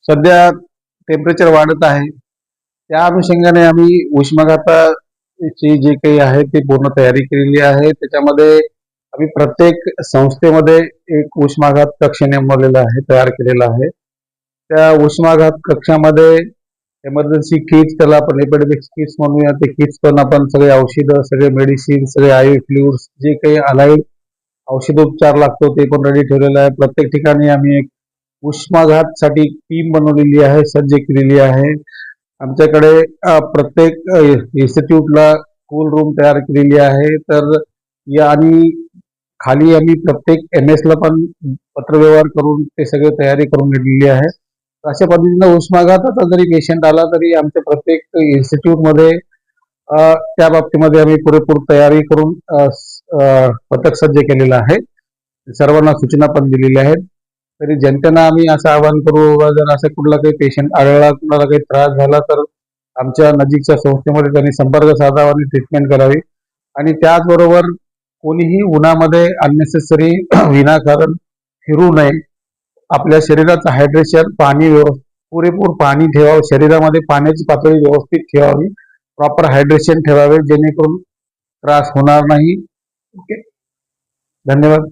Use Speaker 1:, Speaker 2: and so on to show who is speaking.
Speaker 1: सध्या टेम्परेचर वाढत आहे, त्या अनुषंगाने आम्ही उष्माघाताची जे काही आहे ते पूर्ण तयारी केलेली आहे. त्याच्यामध्ये आम्ही प्रत्येक संस्थेमध्ये एक उष्माघात कक्ष नेमवलेला आहे, तयार केलेला आहे. त्या उष्माघात कक्षामध्ये एमर्जन्सी किट्स, त्याला आपण एपिडेमिक्स किट्स म्हणूया, ते किट्स पण आपण सगळे औषधं, सगळे मेडिसिन, सगळे आयव्ही फ्लुइड्स, जे काही अलाइड औषधोपचार लागतो ते पण रेडी ठेवलेलं आहे. प्रत्येक ठिकाणी आम्ही एक उष्माघातसाठी टीम बनवलेली आहे, सज्ज केलेली आहे. आमच्याकडे प्रत्येक इन्स्टिट्यूटला कूल रूम तयार केलेली आहे. तर या आणि खाली आम्ही प्रत्येक MS ला पण पत्रव्यवहार करून ते सगळे तयारी करून घेतलेली आहे. अशा पद्धतीनं उष्माघाताचा जरी पेशंट आला तरी आमच्या प्रत्येक इन्स्टिट्यूटमध्ये त्या बाबतीमध्ये आम्ही पुरेपूर तयारी करून पथक सज्ज केलेलं आहे. सर्वांना सूचना पण दिलेल्या आहेत. तरी जनतेनं आम्ही असं आवाहन करू, जर असं कुठला काही पेशंट आढळला, कुणाला काही त्रास झाला तर आमच्या नजीकच्या संस्थेमध्ये त्यांनी संपर्क साधावा आणि ट्रीटमेंट करावी. आणि त्याचबरोबर कोणीही उन्हामध्ये अननेसेसरी विनाकारण फिरू नये. आपल्या शरीराचं हायड्रेशन, पुरेपूर पाणी ठेवावं, शरीरामध्ये पाण्याची पातळी व्यवस्थित ठेवावी, प्रॉपर हायड्रेशन ठेवावे, जेणेकरून त्रास होणार नाही. ओके, धन्यवाद.